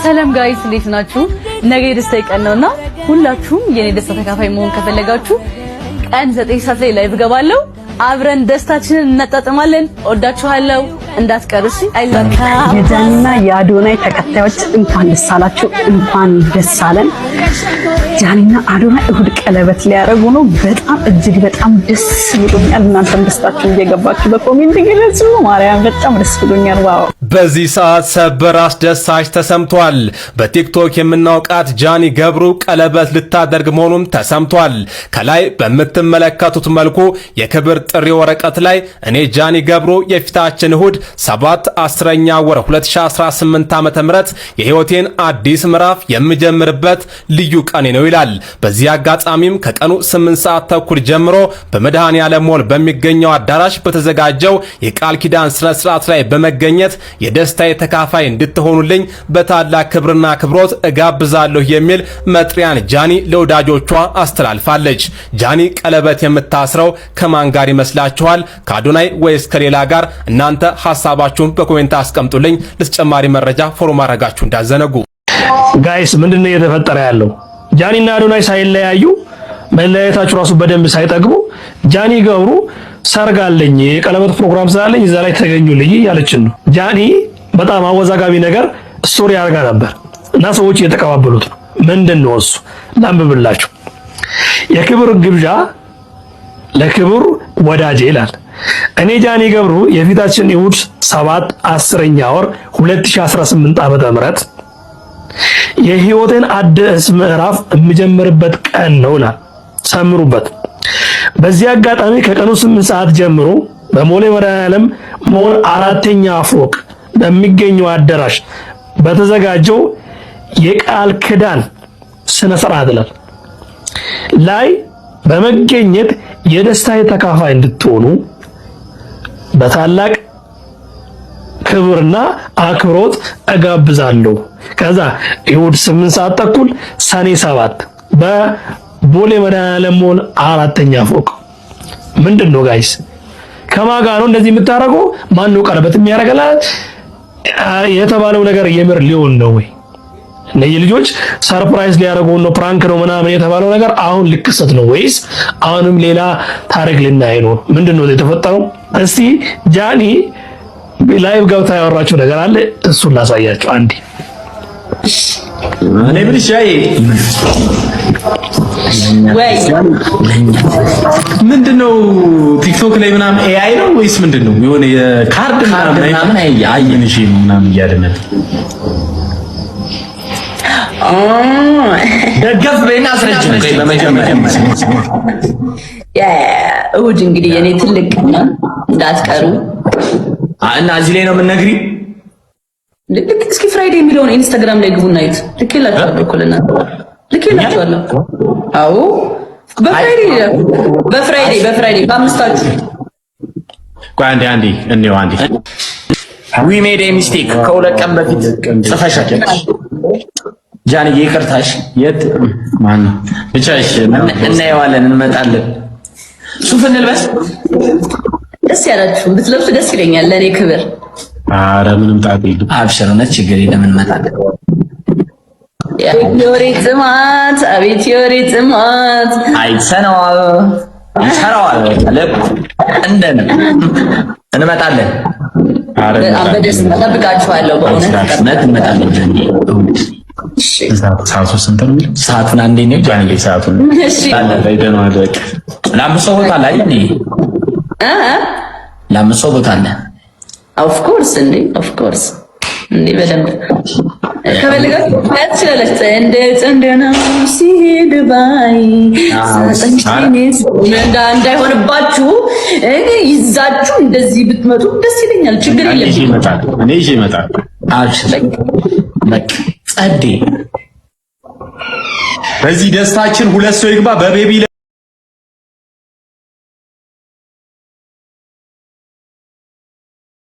ሰላም ጋይስ እንዴት ናችሁ? ነገ የደስታ ቀን ነውና ሁላችሁም የኔ ደስታ ተካፋይ መሆን ከፈለጋችሁ ቀን 9 ሰዓት ላይ ላይቭ ገባለሁ። አብረን ደስታችንን እናጣጥማለን። ወዳችኋለሁ እንዳትቀሩ እሺ። የጃኒና የአዶናይ ተከታዮች እንኳን ደስ አላችሁ፣ እንኳን ደስ አለን። ጃኒና አዶናይ እሁድ ቀለበት ሊያደርጉ ነው። በጣም እጅግ በጣም ደስ ብሎኛል። እናንተም ደስታችሁን እየገባችሁ በኮሜንት ግለጹ። ማርያም በጣም ደስ ብሎኛል። ዋው! በዚህ ሰዓት ሰበር አስደሳች ተሰምቷል። በቲክቶክ የምናውቃት ጃኒ ገብሩ ቀለበት ልታደርግ መሆኑም ተሰምቷል። ከላይ በምትመለከቱት መልኩ የክብር ጥሪ ወረቀት ላይ እኔ ጃኒ ገብሩ የፊታችን እሁድ 7/10ኛ ወር 2018 ዓ.ም የህይወቴን አዲስ ምዕራፍ የምጀምርበት ልዩ ቀኔ ነው ይላል። በዚህ አጋጣሚም ከቀኑ 8 ሰዓት ተኩል ጀምሮ በመድኃኔዓለም ሞል በሚገኘው አዳራሽ በተዘጋጀው የቃል ኪዳን ስነ ስርዓት ላይ በመገኘት የደስታዬ ተካፋይ እንድትሆኑልኝ በታላቅ ክብርና ክብሮት እጋብዛለሁ የሚል መጥሪያን ጃኒ ለወዳጆቿ አስተላልፋለች። ጃኒ ቀለበት የምታስረው ከማን ጋር ይመስላችኋል? ከአዶናይ ወይስ ከሌላ ጋር? እናንተ ሐሳባችሁን በኮሜንት አስቀምጡልኝ። ለተጨማሪ መረጃ ፎሎ ማድረጋችሁ እንዳዘነጉ። ጋይስ ምንድነው እየተፈጠረ ያለው? ጃኒና አዶናይ ሳይለያዩ መለያየታቸው ራሱ በደንብ ሳይጠግቡ ጃኒ ገብሩ ሰርግ አለኝ የቀለበት ፕሮግራም ስላለኝ እዛ ላይ ተገኙልኝ ያለችን ነው። ጃኒ በጣም አወዛጋቢ ነገር ስቶሪ አድርጋ ነበር እና ሰዎች እየተቀባበሉት ነው። ምንድነው እሱ? ላንብብላችሁ። የክብር ግብዣ ለክብር ወዳጄ ይላል። እኔ ጃኒ ገብሩ የፊታችን እሁድ 7/10ኛ ወር 2018 ዓ.ም የህይወቴን አዲስ ምዕራፍ የምጀምርበት ቀን ነው ይላል። ሰምሩበት። በዚህ አጋጣሚ ከቀኑ 8 ሰዓት ጀምሮ በቦሌ መድኃኔዓለም ሞል 4ኛ ፎቅ በሚገኘው አዳራሽ በተዘጋጀው የቃል ኪዳን ስነ ስርዓት ላይ በመገኘት የደስታዬ ተካፋይ እንድትሆኑ በታላቅ ክብርና አክብሮት እጋብዛለሁ። ከዛ እሁድ 8 ሰዓት ተኩል ሰኔ 7 በቦሌ መድኃኔዓለም ሞል 4ኛ ፎቅ። ምንድነው ጋይስ? ከማን ጋር ነው እንደዚህ የምታረገው? ማን ነው ቀለበት የሚያረጋላት? የተባለው ነገር የምር ሊሆን ነው ወይ? እነዚህ ልጆች ሰርፕራይዝ ሊያደርጉ ነው፣ ፕራንክ ነው ምናምን የተባለው ነገር አሁን ሊከሰት ነው ወይስ አሁንም ሌላ ታሪክ ልናይ ነው? ምንድነው የተፈጠረው? እስቲ ጃኒ ላይቭ ገብታ ያወራቸው ነገር አለ፣ እሱን ላሳያችሁ አንዴ። እኔ ብልሽ ያይ ወይ ምንድነው ቲክቶክ ላይ ምናምን ኤአይ ነው ወይስ ምንድነው? የሆነ የካርድ ምናምን አይንሽ ምናምን እያደነት ደገፍ በእና አስረጅ በመጀመሪያ እሁድ እንግዲህ የኔ ትልቅ እንዳትቀሩ እና እዚህ ላይ ነው የምንነግሪ። ልክ እስኪ ፍራይዴ የሚለውን ኢንስታግራም ላይ ግቡና እዩት። ልኬላችኋለሁ እኮ ለእናንተ ልኬላችኋለሁ። አዎ በፍራይዴ በአምስታችሁ። ቆይ አንዴ እንየው አንዴ። ዊ ሜድ ኤ ሚስቴክ ከሁለት ቀን በፊት ጽፈሻል ጃኒ፣ ይቅርታሽ። የት ማን ብቻሽ እናየዋለን፣ እንመጣለን። ሱፍ እንልበስ። ደስ ያላችሁ ብትለብሱ ደስ ይለኛል ለኔ ክብር። አረ ምንም ጣጣ የለም። አብሽር ነው ችግር የለም፣ እንመጣለን። የወሬ ጥማት፣ አቤት የወሬ ጥማት። አይሰነዋል ይሰራዋል ለብ እንደነ እንመጣለን። አረ በደስታ እጠብቃችኋለሁ በእውነት እንመጣለን። ጃኒ ሰዓቱ ስንት ነው? ሰዓቱን አንዴ ነው ጃኒ ሰዓቱን አለ አይደን አለቅ ለአምስት ቦታ ላይ ለአምስት ቦታ አለ። ኦፍ ኮርስ እንዴ በደንብ ከበለጋችሁ ታችላለች። እንደና ሲሄድ ባይ እንዳይሆንባችሁ ይዛችሁ እንደዚህ ብትመጡ ደስ ይለኛል። ችግር የለም። እኔ ይዤ እመጣለሁ። በቃ ጸዴ። በዚህ ደስታችን ሁለት ሰው ይግባ በቤቢ